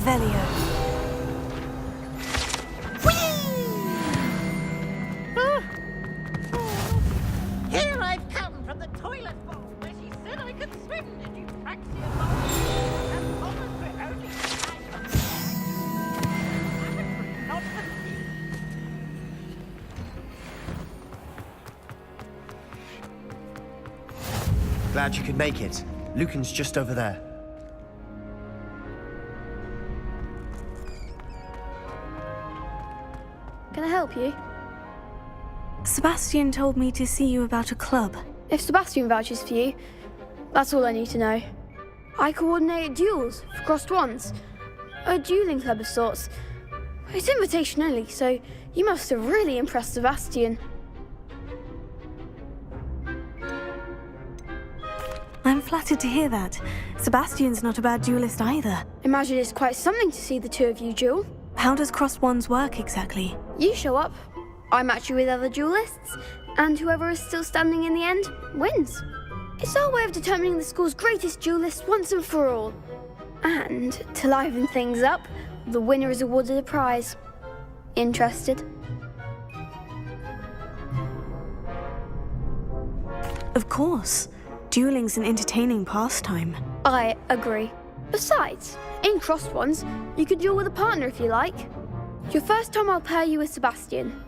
Revelio. Here I've come from the toilet bowl where she said I could swim in Eupraxia bowl. And Thomas were only not for me. Glad you could make it. Lucan's just over there. Can I help you? Sebastian told me to see you about a club. If Sebastian vouches for you, that's all I need to know. I coordinate duels for crossed wands. A dueling club of sorts. It's invitation only, so you must have really impressed Sebastian. I'm flattered to hear that. Sebastian's not a bad duelist either. Imagine it's quite something to see the two of you duel. How does crossed wands work exactly? You show up, I match you with other duelists, and whoever is still standing in the end wins. It's our way of determining the school's greatest duelist once and for all. And to liven things up, the winner is awarded a prize. Interested? Of course. Dueling's an entertaining pastime. I agree. Besides, in crossed ones, you could duel with a partner if you like. Your first time I'll pair you with Sebastian.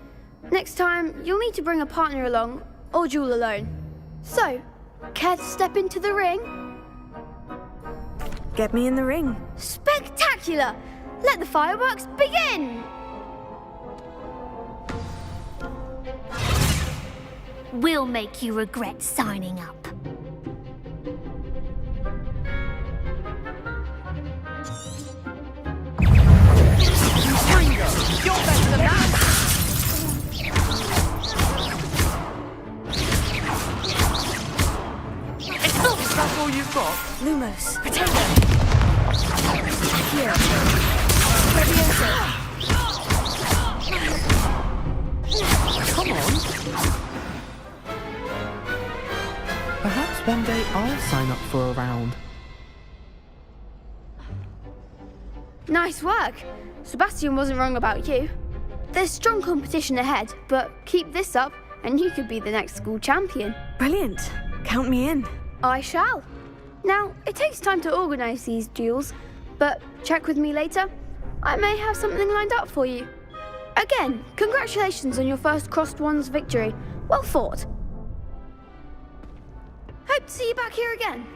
Next time, you'll need to bring a partner along, or duel alone. So, care to step into the ring? Get me in the ring. Spectacular! Let the fireworks begin! We'll make you regret signing up. You're better than that! That's all you've got? Lumos. Potato! Here. Come on! Perhaps one day I'll sign up for a round. Nice work. Sebastian wasn't wrong about you. There's strong competition ahead, but keep this up and you could be the next school champion. Brilliant. Count me in. I shall. Now, it takes time to organise these duels, but check with me later. I may have something lined up for you. Again, congratulations on your first crossed wands victory. Well fought. Hope to see you back here again.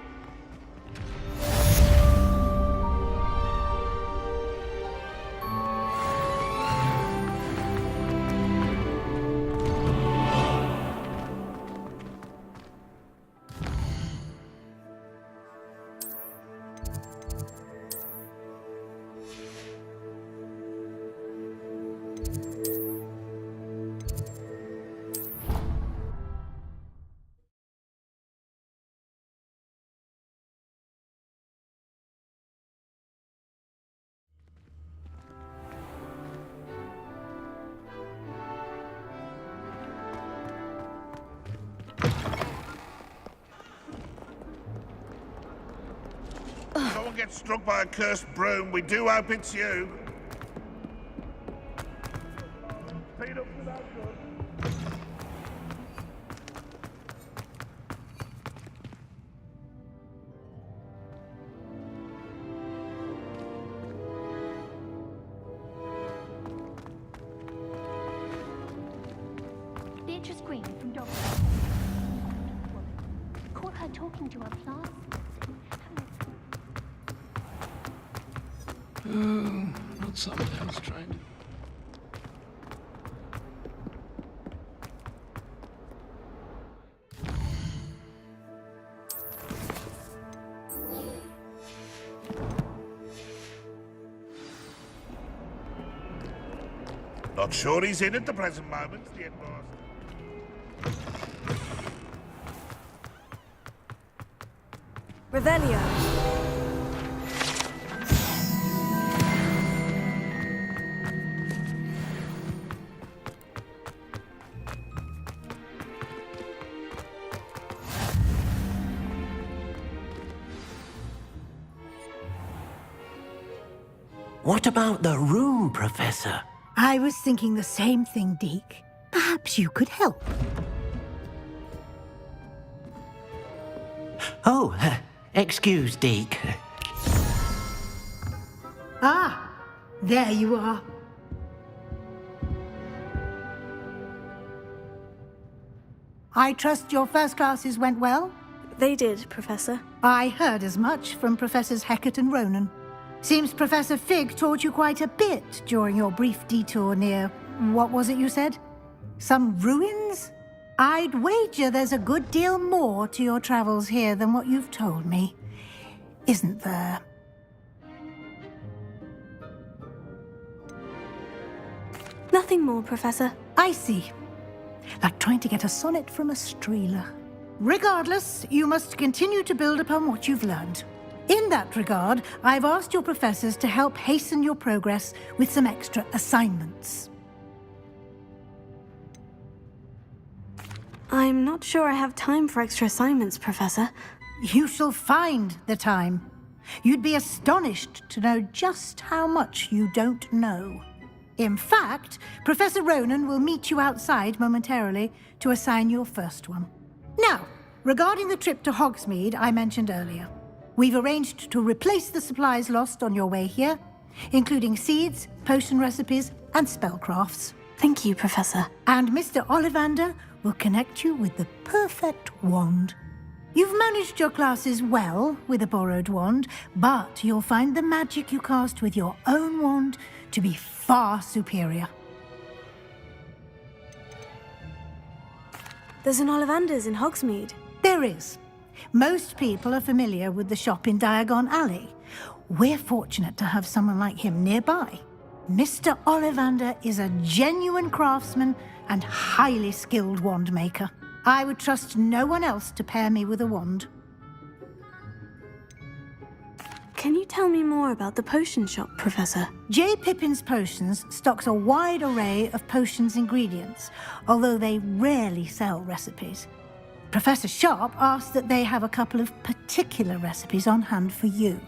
Someone gets struck by a cursed broom, we do hope it's you. Feet up to that good. Beatrice Green from Dog. Caught her talking to her class. Oh, not someone else trained. Not sure he's in at the present moment, the headmaster. Revelio. What about the room, Professor? I was thinking the same thing, Deke. Perhaps you could help. Oh, excuse, Deke. Ah, there you are. I trust your first classes went well? They did, Professor. I heard as much from Professors Hecat and Ronan. Seems Professor Fig taught you quite a bit during your brief detour near... what was it you said? Some ruins? I'd wager there's a good deal more to your travels here than what you've told me. Isn't there? Nothing more, Professor. I see. Like trying to get a sonnet from a streeler. Regardless, you must continue to build upon what you've learned. In that regard, I've asked your professors to help hasten your progress with some extra assignments. I'm not sure I have time for extra assignments, Professor. You shall find the time. You'd be astonished to know just how much you don't know. In fact, Professor Ronan will meet you outside momentarily to assign your first one. Now, regarding the trip to Hogsmeade I mentioned earlier, we've arranged to replace the supplies lost on your way here, including seeds, potion recipes, and spellcrafts. Thank you, Professor. And Mr. Ollivander will connect you with the perfect wand. You've managed your classes well with a borrowed wand, but you'll find the magic you cast with your own wand to be far superior. There's an Ollivander's in Hogsmeade. There is. Most people are familiar with the shop in Diagon Alley. We're fortunate to have someone like him nearby. Mr. Ollivander is a genuine craftsman and highly skilled wand maker. I would trust no one else to pair me with a wand. Can you tell me more about the potion shop, Professor? J. Pippin's Potions stocks a wide array of potions ingredients, although they rarely sell recipes. Professor Sharp asked that they have a couple of particular recipes on hand for you.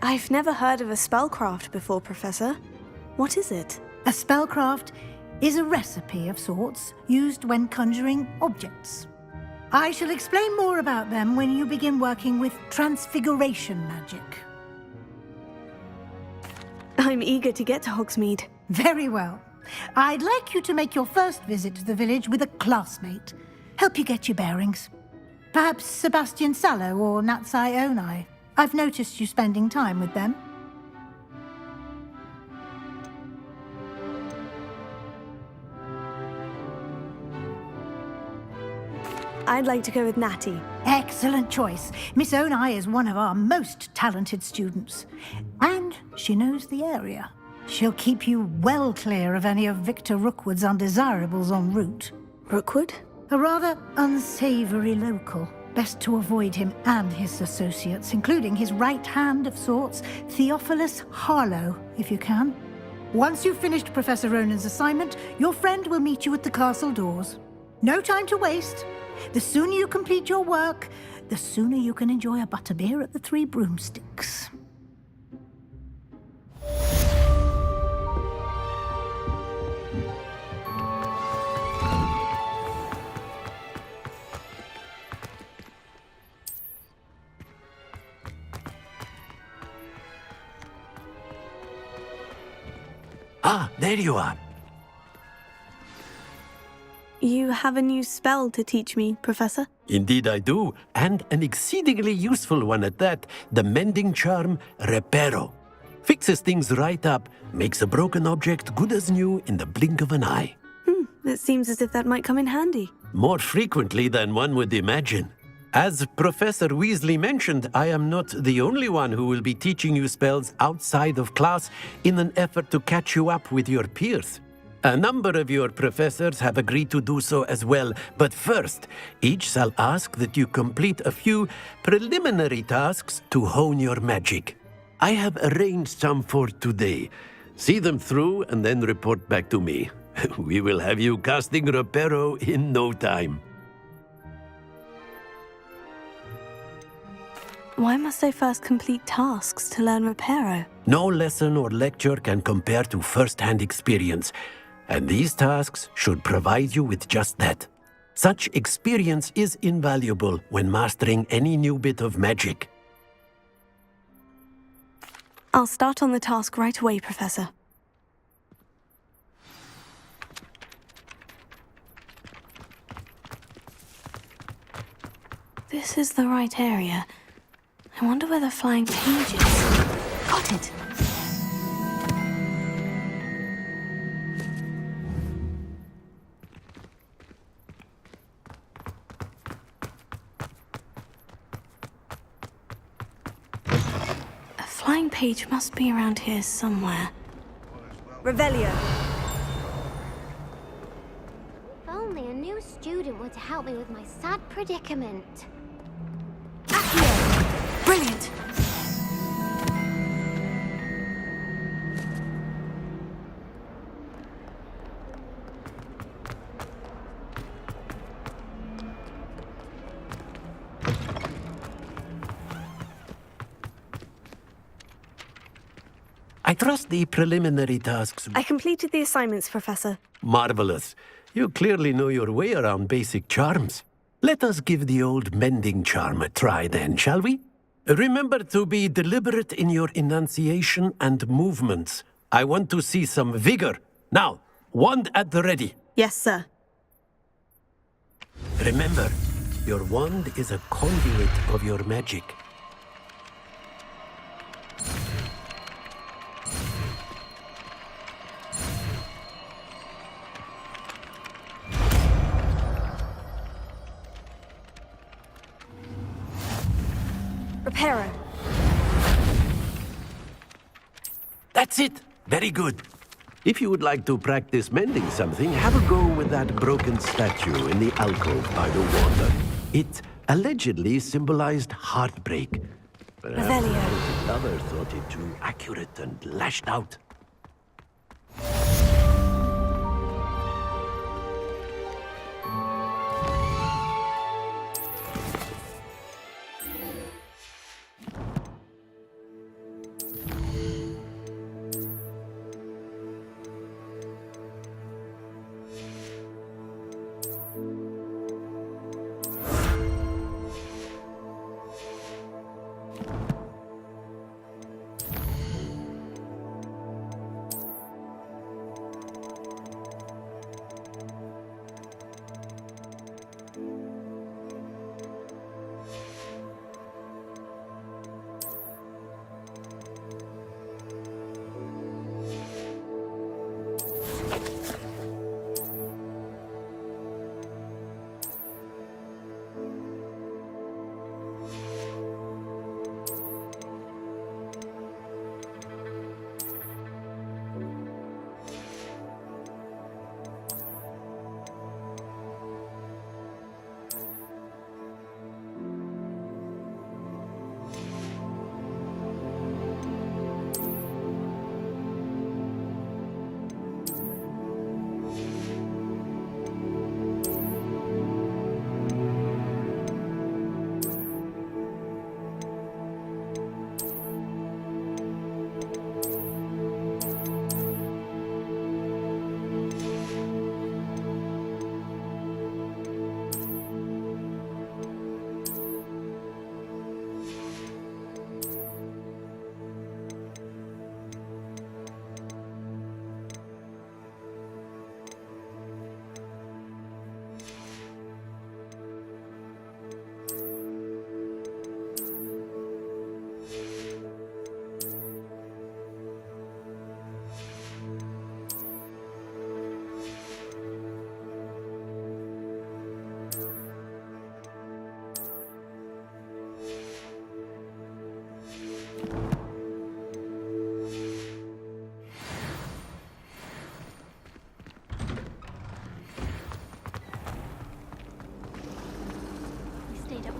I've never heard of a spellcraft before, Professor. What is it? A spellcraft is a recipe of sorts used when conjuring objects. I shall explain more about them when you begin working with transfiguration magic. I'm eager to get to Hogsmeade. Very well. I'd like you to make your first visit to the village with a classmate. Help you get your bearings. Perhaps Sebastian Sallow or Natsai Onai. I've noticed you spending time with them. I'd like to go with Natty. Excellent choice. Miss Onai is one of our most talented students. And she knows the area. She'll keep you well clear of any of Victor Rookwood's undesirables en route. Rookwood? A rather unsavory local. Best to avoid him and his associates, including his right hand of sorts, Theophilus Harlow, if you can. Once you've finished Professor Ronan's assignment, your friend will meet you at the castle doors. No time to waste. The sooner you complete your work, the sooner you can enjoy a butterbeer at the Three Broomsticks. Ah, there you are. You have a new spell to teach me, Professor? Indeed I do, and an exceedingly useful one at that, the mending charm Reparo. Fixes things right up, makes a broken object good as new in the blink of an eye. It seems as if that might come in handy. More frequently than one would imagine. As Professor Weasley mentioned, I am not the only one who will be teaching you spells outside of class in an effort to catch you up with your peers. A number of your professors have agreed to do so as well, but first, each shall ask that you complete a few preliminary tasks to hone your magic. I have arranged some for today. See them through and then report back to me. We will have you casting Reparo in no time. Why must I first complete tasks to learn Reparo? No lesson or lecture can compare to first-hand experience, and these tasks should provide you with just that. Such experience is invaluable when mastering any new bit of magic. I'll start on the task right away, Professor. This is the right area. I wonder where the flying page is. Got it! A flying page must be around here somewhere. Revelio! If only a new student were to help me with my sad predicament. Brilliant! I trust the preliminary tasks. I completed the assignments, Professor. Marvelous. You clearly know your way around basic charms. Let us give the old mending charm a try then, shall we? Remember to be deliberate in your enunciation and movements. I want to see some vigor. Now, wand at the ready. Yes, sir. Remember, your wand is a conduit of your magic. Reparo. That's it. Very good. If you would like to practice mending something, have a go with that broken statue in the alcove by the water. It allegedly symbolized heartbreak. Perhaps Revelio. the lover thought it too accurate and lashed out.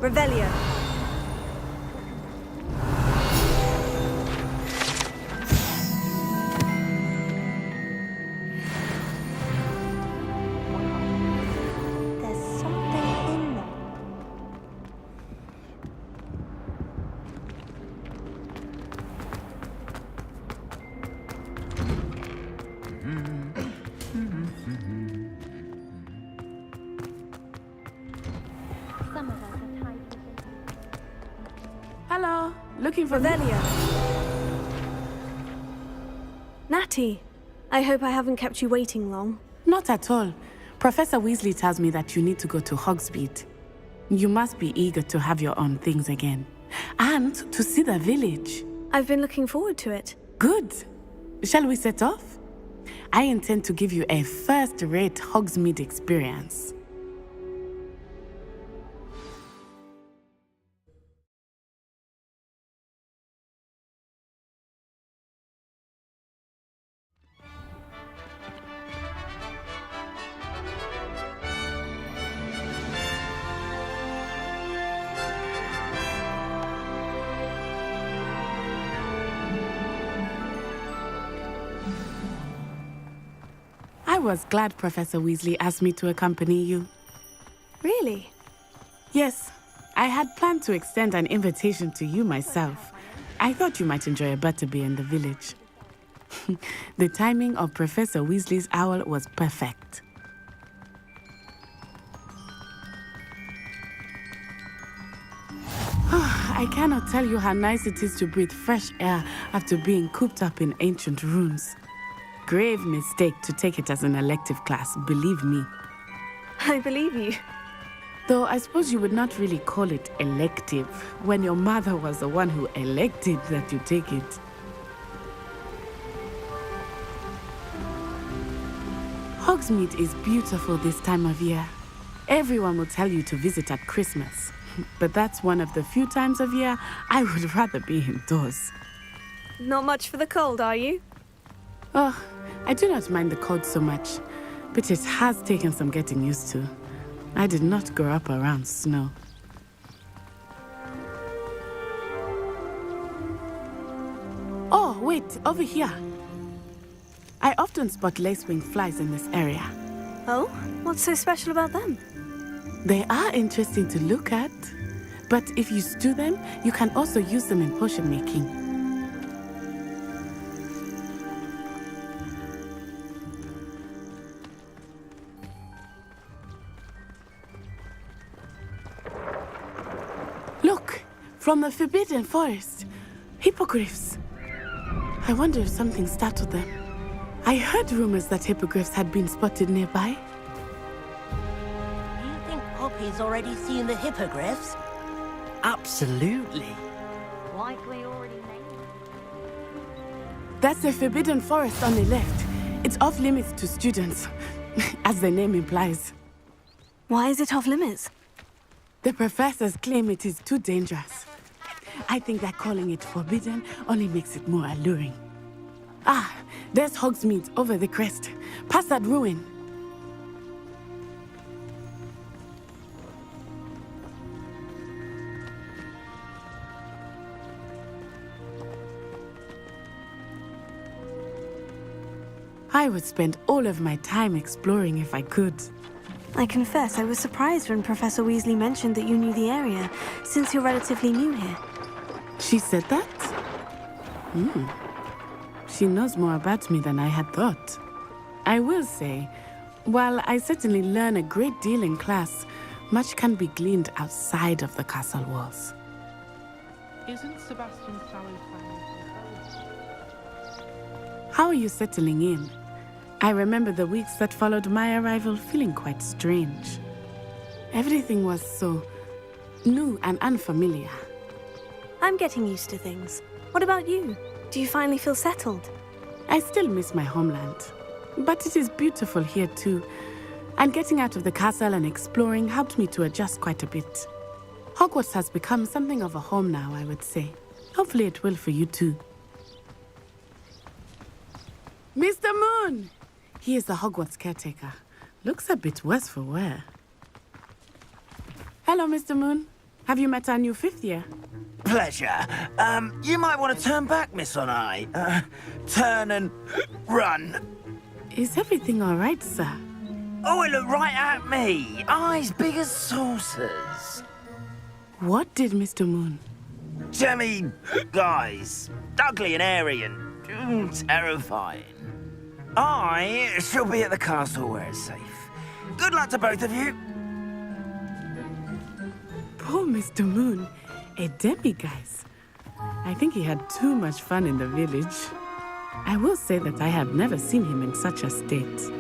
Revelio. There's something in there. Hello. Looking for Revelio. Natty, I hope I haven't kept you waiting long. Not at all. Professor Weasley tells me that you need to go to Hogsmeade. You must be eager to have your own things again. And to see the village. I've been looking forward to it. Good. Shall we set off? I intend to give you a first-rate Hogsmeade experience. I was glad Professor Weasley asked me to accompany you. Really? Yes, I had planned to extend an invitation to you myself. I thought you might enjoy a butterbeer in the village. The timing of Professor Weasley's owl was perfect. I cannot tell you how nice it is to breathe fresh air after being cooped up in ancient ruins. Grave mistake to take it as an elective class, believe me. I believe you. Though I suppose you would not really call it elective when your mother was the one who elected that you take it. Hogsmeade is beautiful this time of year. Everyone will tell you to visit at Christmas. But that's one of the few times of year I would rather be indoors. Not much for the cold, are you? Oh, I do not mind the cold so much, but it has taken some getting used to. I did not grow up around snow. Oh, wait, over here. I often spot lacewing flies in this area. Oh? What's so special about them? They are interesting to look at, but if you stew them, you can also use them in potion making. Look, from the Forbidden Forest, hippogriffs. I wonder if something startled them. I heard rumors that hippogriffs had been spotted nearby. You think Poppy's already seen the hippogriffs? Absolutely. Like we already named. That's the Forbidden Forest on the left. It's off limits to students, as the name implies. Why is it off limits? The professors claim it is too dangerous. I think that calling it forbidden only makes it more alluring. Ah, there's Hogsmeade over the crest. Past that ruin. I would spend all of my time exploring if I could. I confess I was surprised when Professor Weasley mentioned that you knew the area, since you're relatively new here. She said that? She knows more about me than I had thought. I will say, while I certainly learn a great deal in class, much can be gleaned outside of the castle walls. Isn't Sebastian Sallow planning? How are you settling in? I remember the weeks that followed my arrival feeling quite strange. Everything was so new and unfamiliar. I'm getting used to things. What about you? Do you finally feel settled? I still miss my homeland, but it is beautiful here too. And getting out of the castle and exploring helped me to adjust quite a bit. Hogwarts has become something of a home now, I would say. Hopefully it will for you too. Mr. Moon! He is the Hogwarts caretaker. Looks a bit worse for wear. Hello, Mr. Moon. Have you met our new fifth year? Pleasure. You might want to turn back, Miss Onai. Turn and run. Is everything all right, sir? Oh, it looked right at me. Eyes big as saucers. What did Mr. Moon? Jemmy, guys. Ugly and airy and terrifying. I shall be at the castle where it's safe. Good luck to both of you. Poor Mr. Moon. A demiguise. I think he had too much fun in the village. I will say that I have never seen him in such a state.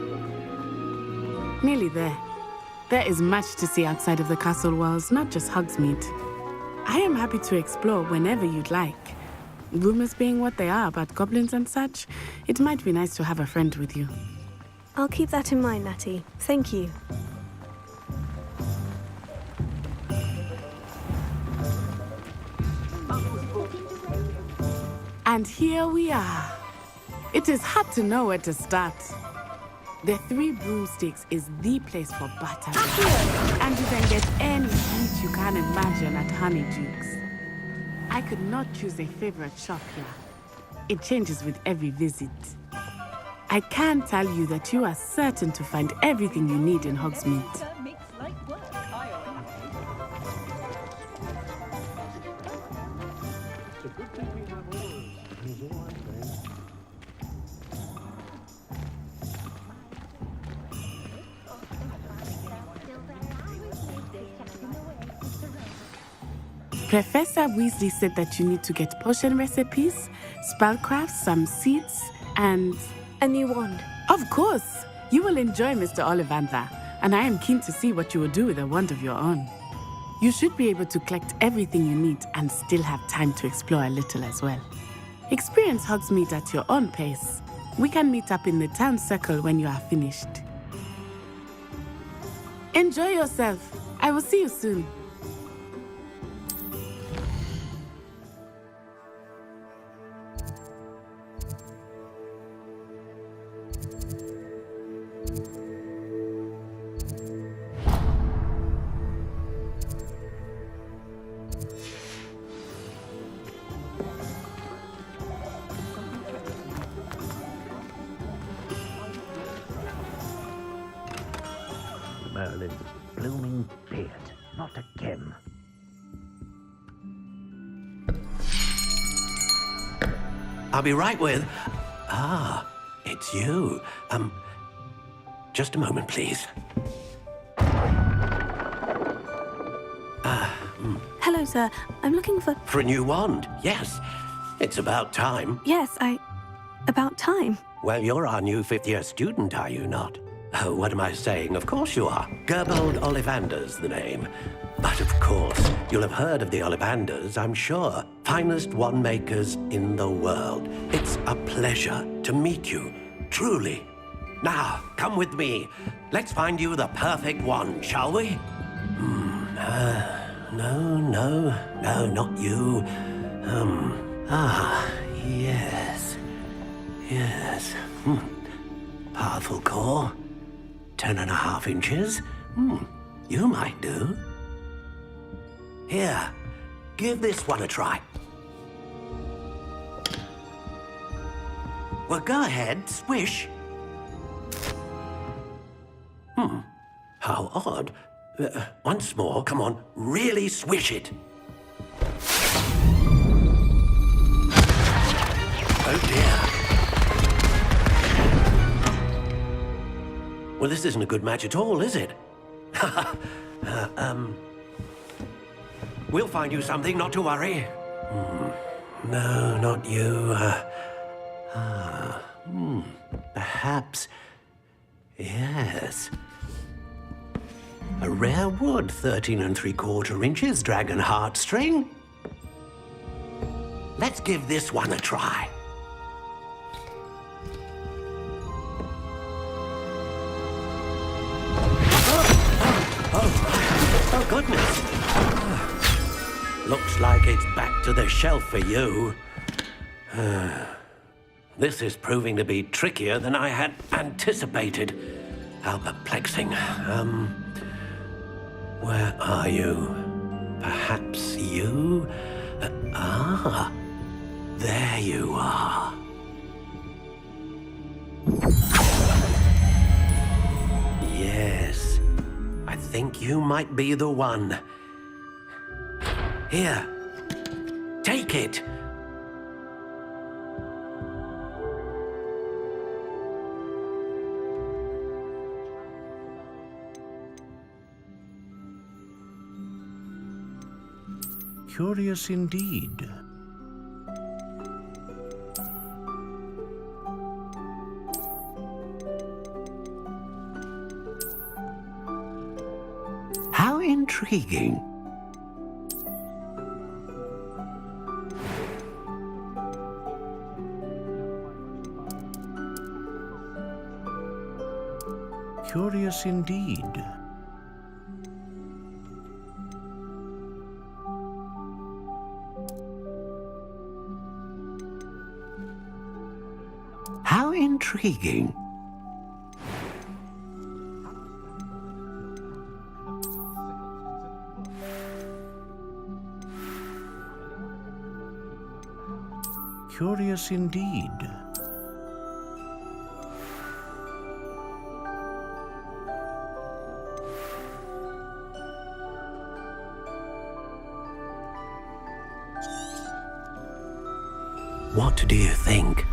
Nearly there. There is much to see outside of the castle walls, not just Hogsmeade. I am happy to explore whenever you'd like. Rumors being what they are about goblins and such, it might be nice to have a friend with you. I'll keep that in mind, Natty. Thank you. And here we are. It is hard to know where to start. The Three Broomsticks is the place for butter. And you can get any sweet you can imagine at Honeydukes. I could not choose a favorite shop here. It changes with every visit. I can tell you that you are certain to find everything you need in Hogsmeade. Professor Weasley said that you need to get potion recipes, spellcrafts, some seeds, and... a new wand. Of course! You will enjoy Mr. Ollivander, and I am keen to see what you will do with a wand of your own. You should be able to collect everything you need and still have time to explore a little as well. Experience Hogsmeade at your own pace. We can meet up in the town circle when you are finished. Enjoy yourself. I will see you soon. Merlin's blooming beard, not again. I'll be right with... Ah, it's you. Just a moment, please. Hello, sir. I'm looking for... For a new wand, yes. It's about time. Yes, about time. Well, you're our new fifth-year student, are you not? Oh, what am I saying? Of course you are. Gerbold Ollivander's the name. But of course, you'll have heard of the Ollivanders, I'm sure. Finest wand makers in the world. It's a pleasure to meet you, truly. Now, come with me. Let's find you the perfect wand, shall we? No, not you. Yes. Powerful core. 10.5 inches. You might do. Here, give this one a try. Well, go ahead, swish. How odd. Once more, come on, really swish it. Oh dear. Well, this isn't a good match at all, is it? We'll find you something, not to worry. No, not you. Perhaps... Yes. A rare wood, 13 3/4 inches, dragon heartstring. Let's give this one a try. Oh, goodness. Looks like it's back to the shelf for you. This is proving to be trickier than I had anticipated. How perplexing. Where are you? Perhaps you? There you are. Yes. I think you might be the one. Here. Take it. Curious indeed. intriguing. Curious indeed. How intriguing. Curious indeed. What do you think?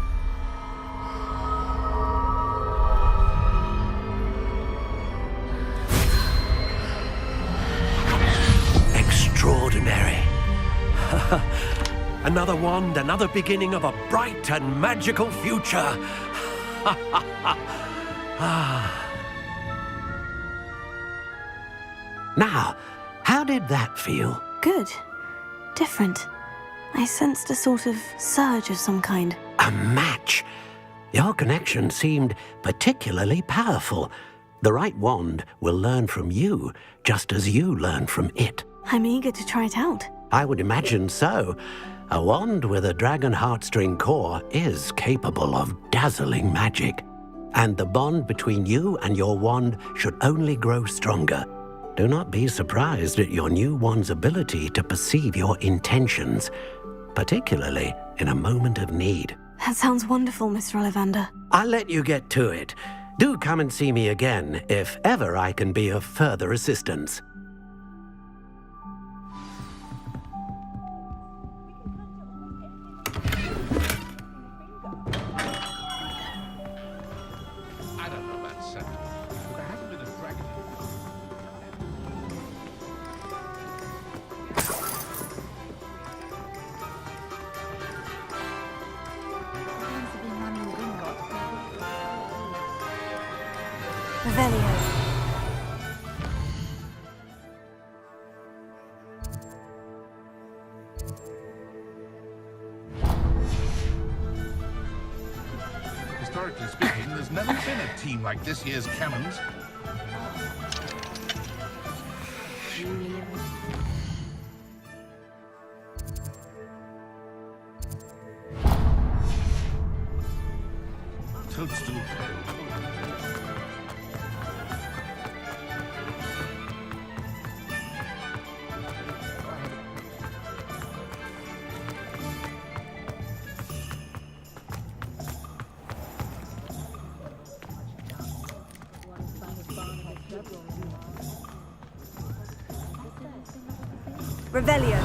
Extraordinary. Another wand, another beginning of a bright and magical future. Now, how did that feel? Good. Different. I sensed a sort of surge of some kind. A match. Your connection seemed particularly powerful. The right wand will learn from you, just as you learn from it. I'm eager to try it out. I would imagine so. A wand with a dragon heartstring core is capable of dazzling magic. And the bond between you and your wand should only grow stronger. Do not be surprised at your new wand's ability to perceive your intentions, particularly in a moment of need. That sounds wonderful, Mr. Ollivander. I'll let you get to it. Do come and see me again if ever I can be of further assistance. I don't know about Santa, but there hasn't been a dragon. Revelio. Historically speaking, there's never been a team like this year's Cannons. Toadstool. Revelio.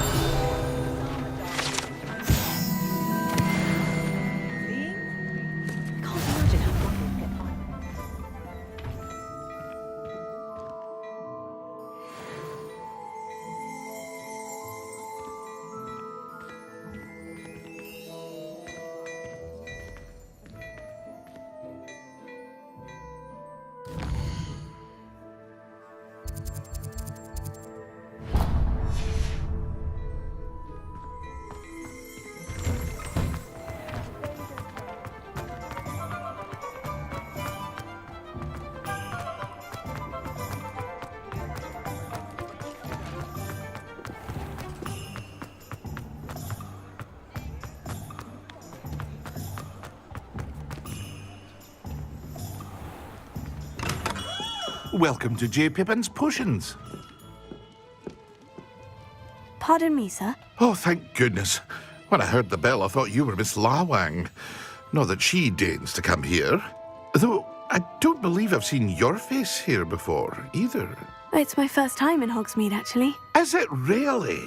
Welcome to J. Pippin's Potions. Pardon me, sir. Oh, thank goodness. When I heard the bell, I thought you were Miss Lawang. Not that she deigns to come here. Though, I don't believe I've seen your face here before, either. It's my first time in Hogsmeade, actually. Is it really?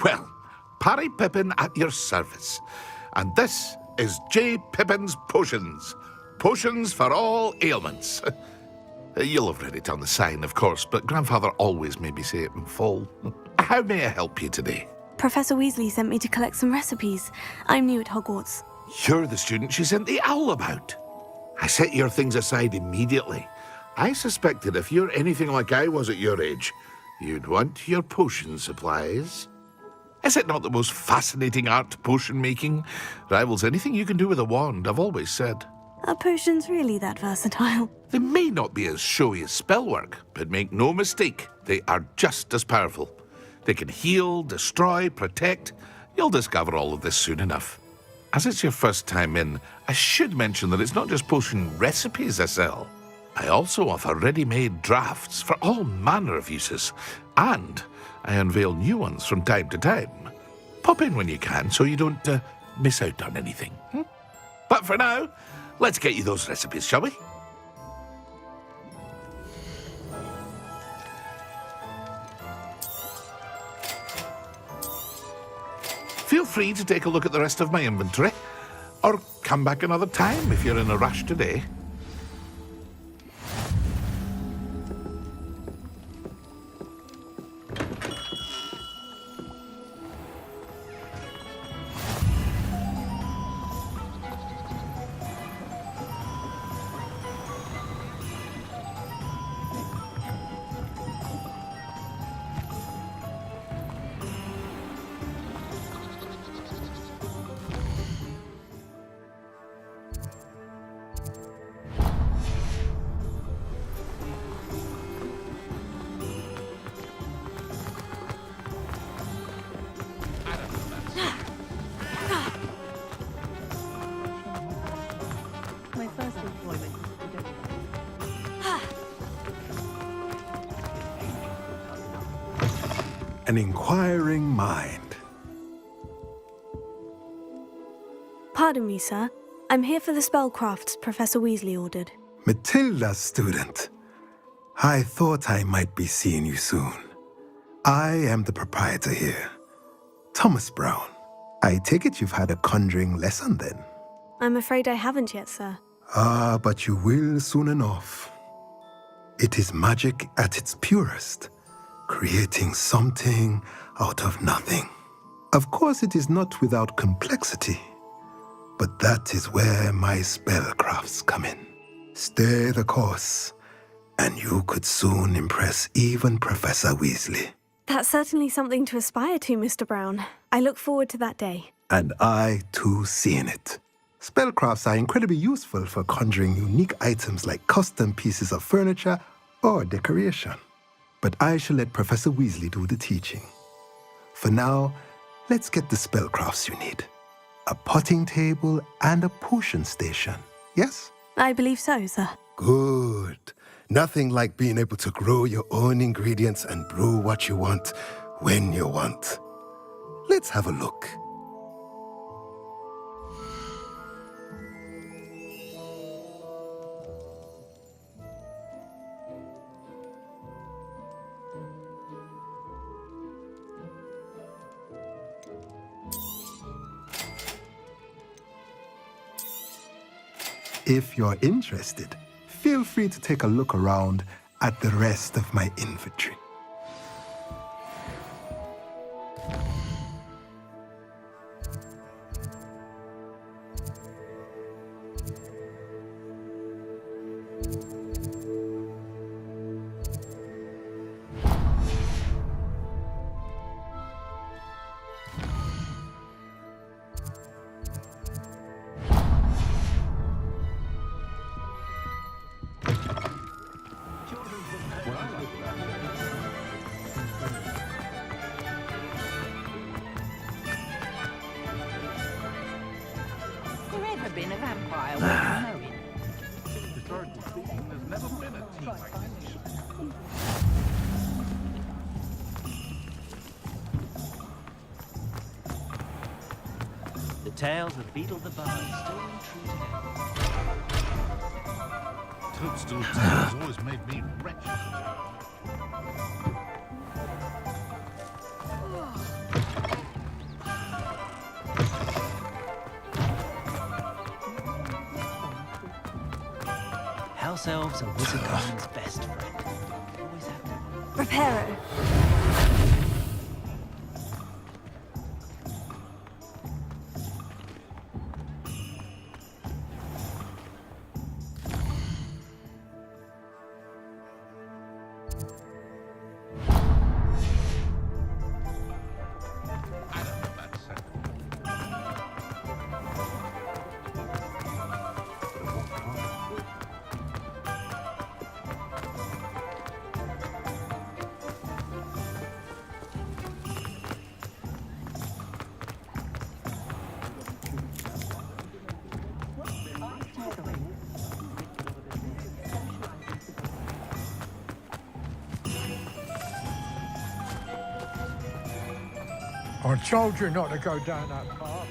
Well, Parry Pippin at your service. And this is J. Pippin's Potions. Potions for all ailments. You'll have read it on the sign, of course, but Grandfather always made me say it in full. How may I help you today? Professor Weasley sent me to collect some recipes. I'm new at Hogwarts. You're the student she sent the owl about. I set your things aside immediately. I suspected if you're anything like I was at your age, You'd want your potion supplies. Is it not the most fascinating art, potion making? Rivals anything you can do with a wand, I've always said. Are potions really that versatile? They may not be as showy as spellwork, but make no mistake, they are just as powerful. They can heal, destroy, protect. You'll discover all of this soon enough. As it's your first time in, I should mention that it's not just potion recipes I sell. I also offer ready-made drafts for all manner of uses, and I unveil new ones from time to time. Pop in when you can so you don't miss out on anything. But for now, let's get you those recipes, shall we? Feel free to take a look at the rest of my inventory, or come back another time if you're in a rush today. My first employment. An inquiring mind. Pardon me, sir. I'm here for the spellcrafts Professor Weasley ordered. Matilda's student. I thought I might be seeing you soon. I am the proprietor here, Thomas Brown. I take it you've had a conjuring lesson then? I'm afraid I haven't yet, sir. Ah, but you will soon enough. It is magic at its purest, creating something out of nothing. Of course, it is not without complexity, but that is where my spellcrafts come in. Stay the course, and you could soon impress even Professor Weasley. That's certainly something to aspire to, Mr. Brown. I look forward to that day. And I, too, seeing it. Spellcrafts are incredibly useful for conjuring unique items like custom pieces of furniture or decoration. But I shall let Professor Weasley do the teaching. For now, let's get the spellcrafts you need. A potting table and a potion station, yes? I believe so, sir. Good. Nothing like being able to grow your own ingredients and brew what you want when you want. Let's have a look. If you're interested, feel free to take a look around at the rest of my inventory. Been a vampire without knowing. Historically speaking, there's never been a team like this. The tales of Beetle the Bard still true today. Toadstool tales always made me wretched. House elves are wizard woman's best friend. Always have to. Reparo. I told you not to go down that path.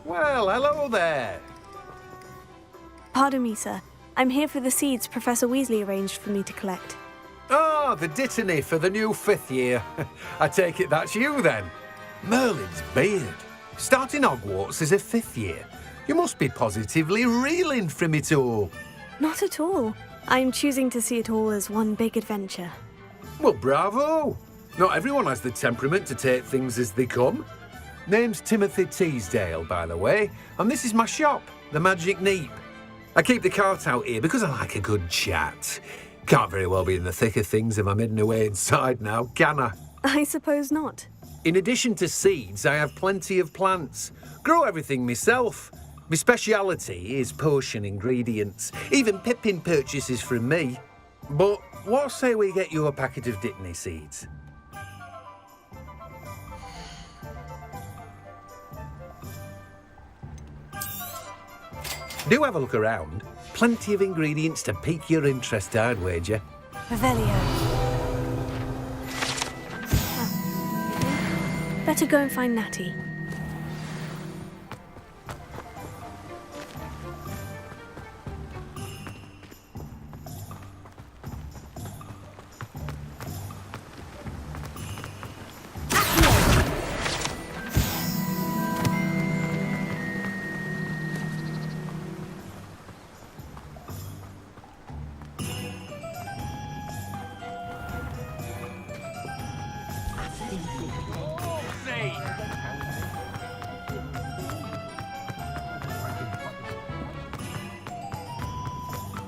Well, hello there. Pardon me, sir. I'm here for the seeds Professor Weasley arranged for me to collect. Ah, the dittany for the new 5th year. I take it that's you then. Merlin's beard. Starting Hogwarts as a 5th year. You must be positively reeling from it all. Not at all. I'm choosing to see it all as one big adventure. Well, bravo. Not everyone has the temperament to take things as they come. Name's Timothy Teasdale, by the way, and this is my shop, the Magic Neep. I keep the cart out here because I like a good chat. Can't very well be in the thick of things if I'm hidden away inside now, can I? I suppose not. In addition to seeds, I have plenty of plants. Grow everything myself. My speciality is potion ingredients. Even Pippin purchases from me. But what say we get you a packet of dittany seeds? Do have a look around. Plenty of ingredients to pique your interest, I'd wager. Revelio. Better go and find Natty.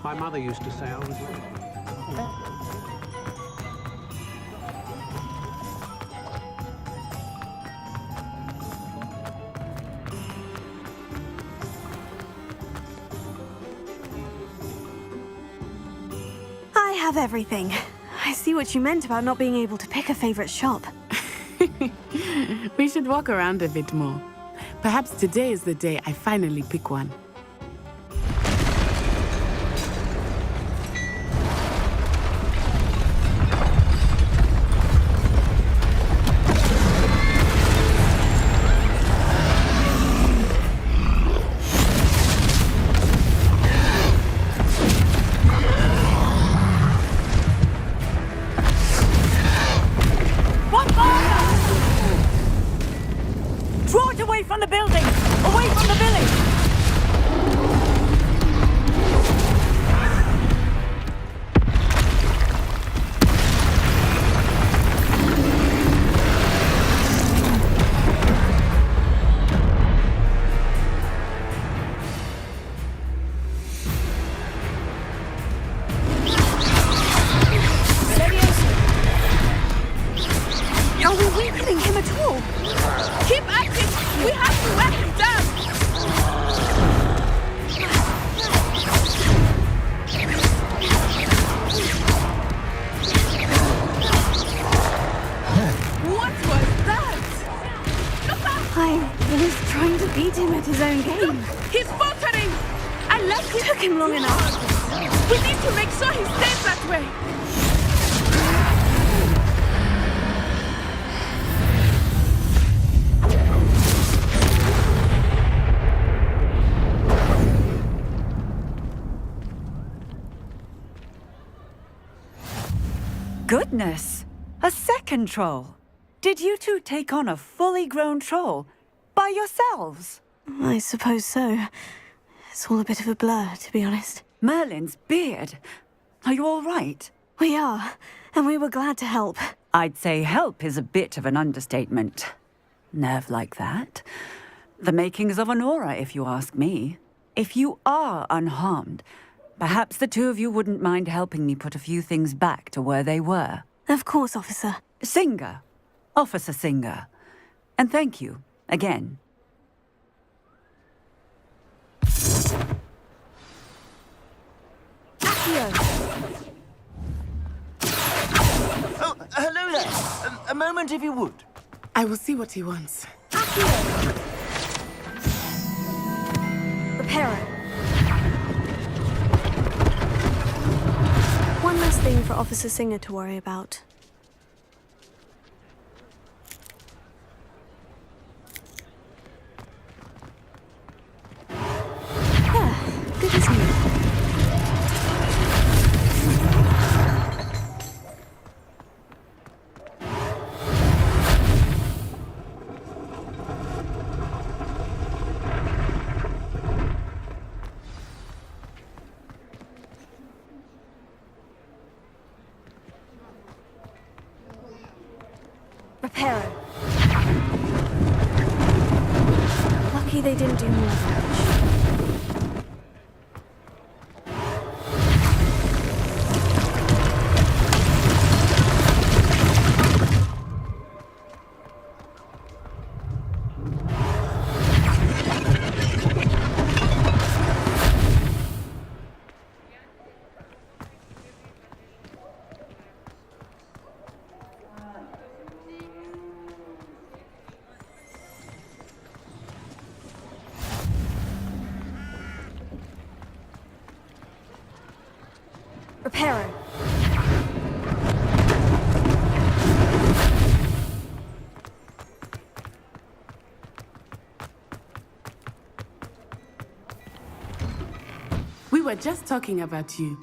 My mother used to say I was late. I have everything. I see what you meant about not being able to pick a favorite shop. We should walk around a bit more. Perhaps today is the day I finally pick one. Draw it away from the building! Away from the village! Are we weakening him at all? Keep at it! We have to wear him down! What was that? I was trying to beat him at his own game. He's faltering! Unless It took him long enough. we need to make sure he stays that way! Goodness! A second troll! Did you two take on a fully grown troll by yourselves? I suppose so. It's all a bit of a blur, to be honest. Merlin's beard. Are you all right? We are, and we were glad to help. I'd say help is a bit of an understatement. Nerve like that. The makings of an aura, if you ask me. If you are unharmed, perhaps the two of you wouldn't mind helping me put a few things back to where they were. Of course, officer. Singer. Officer Singer. And thank you, again. Oh, hello there. A moment if you would. I will see what he wants. Reparo. One less thing for Officer Singer to worry about. Good as new. Reparo. Lucky they didn't do more damage. Reparo. We were just talking about you.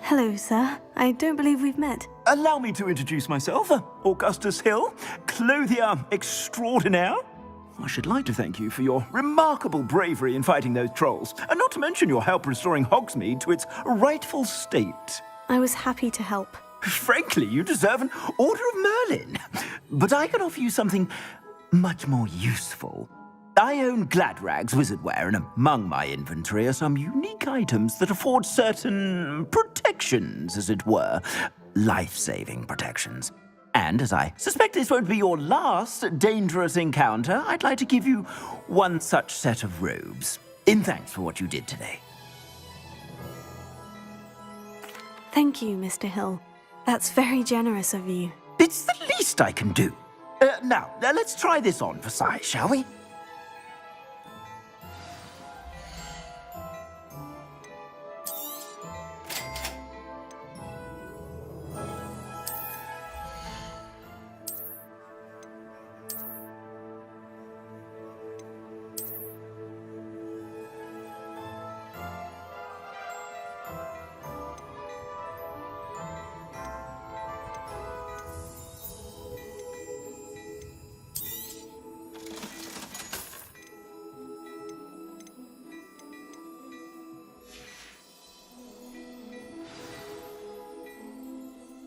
Hello, sir. I don't believe we've met. Allow me to introduce myself. Augustus Hill, clothier extraordinaire. I should like to thank you for your remarkable bravery in fighting those trolls, and not to mention your help restoring Hogsmeade to its rightful state. I was happy to help. Frankly, you deserve an Order of Merlin. But I can offer you something much more useful. I own Gladrag's wizardware, and among my inventory are some unique items that afford certain protections, as it were. Life-saving protections. And as I suspect this won't be your last dangerous encounter, I'd like to give you one such set of robes, in thanks for what you did today. Thank you, Mr. Hill. That's very generous of you. It's the least I can do. Now, let's try this on for size, shall we?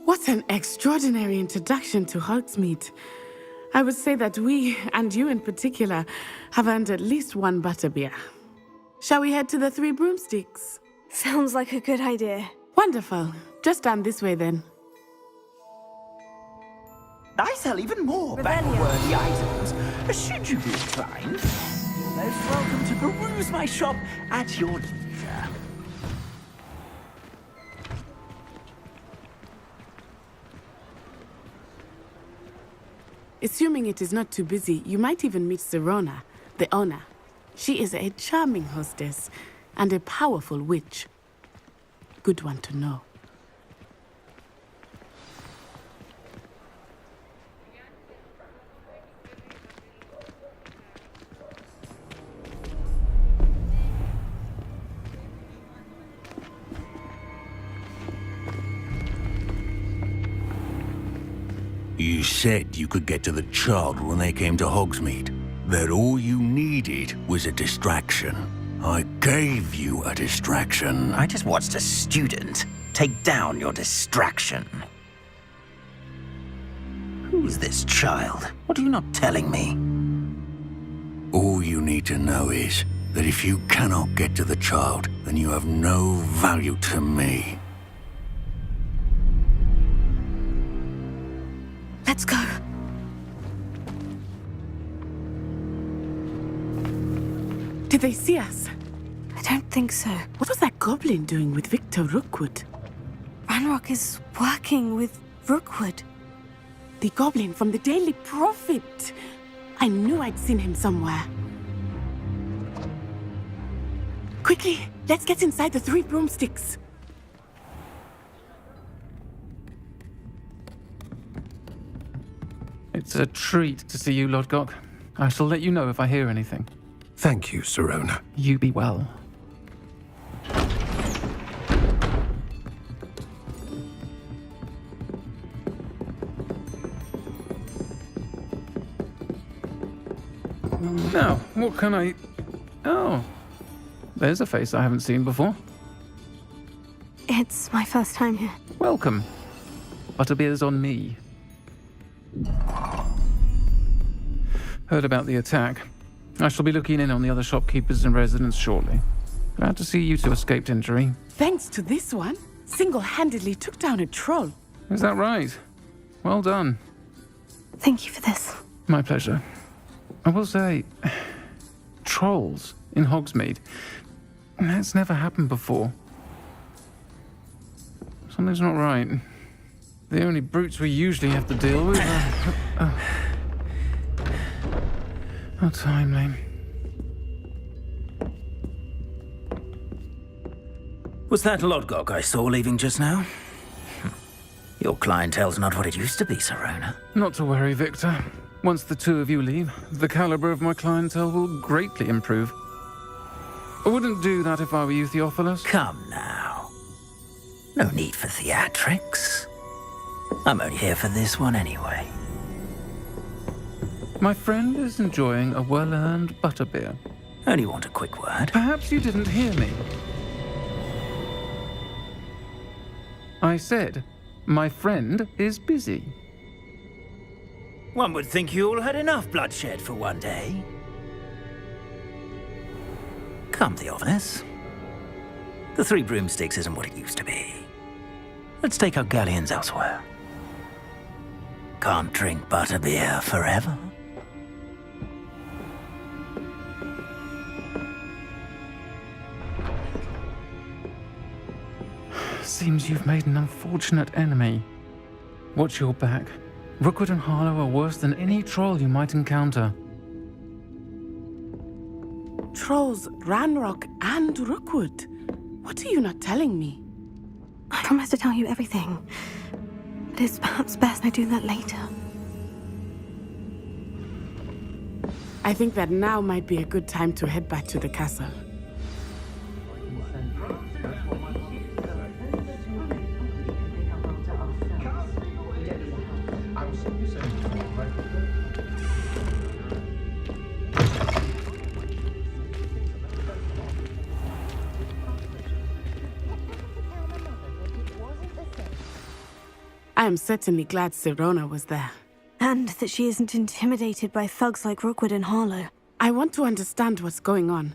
What an extraordinary introduction to Hogsmeade. I would say that we, and you in particular, have earned at least one butterbeer. Shall we head to the Three Broomsticks? Sounds like a good idea. Wonderful. Just down this way then. I sell even more battle-worthy items, should you be inclined. Most welcome to peruse my shop at your leisure. Assuming it is not too busy, you might even meet Sirona, the owner. She is a charming hostess and a powerful witch. Good one to know. You said you could get to the child when they came to Hogsmeade. that all you needed was a distraction. I gave you a distraction. I just watched a student take down your distraction. Who's this child? What are you not telling me? All you need to know is that if you cannot get to the child, then you have no value to me. Let's go. Did they see us? I don't think so. What was that goblin doing with Victor Rookwood? Ranrock is working with Rookwood. The goblin from the Daily Prophet. I knew I'd seen him somewhere. Quickly, let's get inside the 3 broomsticks. It's a treat to see you, Lodgok. I shall let you know if I hear anything. Thank you, Sirona. You be well. Now, what can I... Oh, there's a face I haven't seen before. It's my first time here. Welcome. Butterbeer's on me. Heard about the attack. I shall be looking in on the other shopkeepers and residents shortly. Glad to see you two escaped injury. Thanks to this one, single-handedly took down a troll. Is that right? Well done. Thank you for this. My pleasure. I will say, trolls in Hogsmeade. That's never happened before. Something's not right. The only brutes we usually have to deal with are... How timely. Was that Lodgok I saw leaving just now? Your clientele's not what it used to be, Sirona. Not to worry, Victor. Once the two of you leave, the caliber of my clientele will greatly improve. I wouldn't do that if I were you, Theophilus. Come now. No need for theatrics. I'm only here for this one anyway. My friend is enjoying a well-earned butterbeer. Only want a quick word. Perhaps you didn't hear me. I said, my friend is busy. One would think you all had enough bloodshed for one day. Come, Theophilus. The 3 broomsticks isn't what it used to be. Let's take our galleons elsewhere. Can't drink butterbeer forever. Seems you've made an unfortunate enemy. Watch your back. Rookwood and Harlow are worse than any troll you might encounter. Trolls, Ranrock, and Rookwood. What are you not telling me? I promise to tell you everything. But it's perhaps best I do that later. I think that now might be a good time to head back to the castle. I am certainly glad Sirona was there. And that she isn't intimidated by thugs like Rookwood and Harlow. I want to understand what's going on,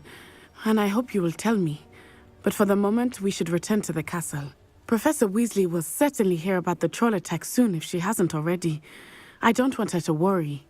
and I hope you will tell me. But for the moment, we should return to the castle. Professor Weasley will certainly hear about the troll attack soon if she hasn't already. I don't want her to worry.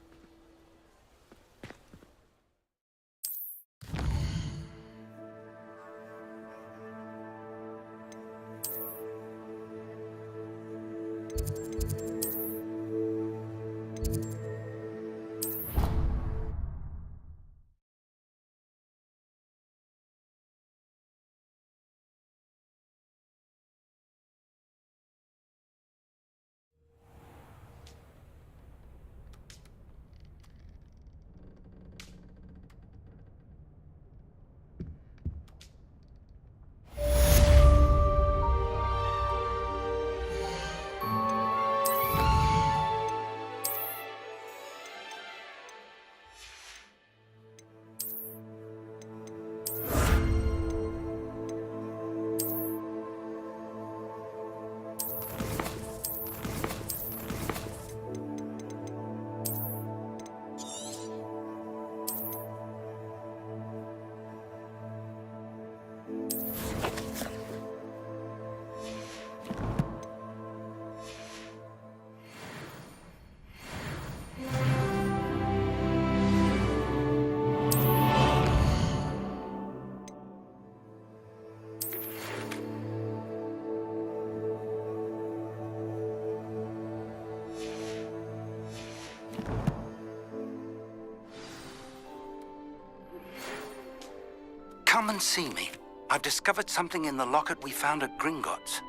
Come and see me. I've discovered something in the locket we found at Gringotts.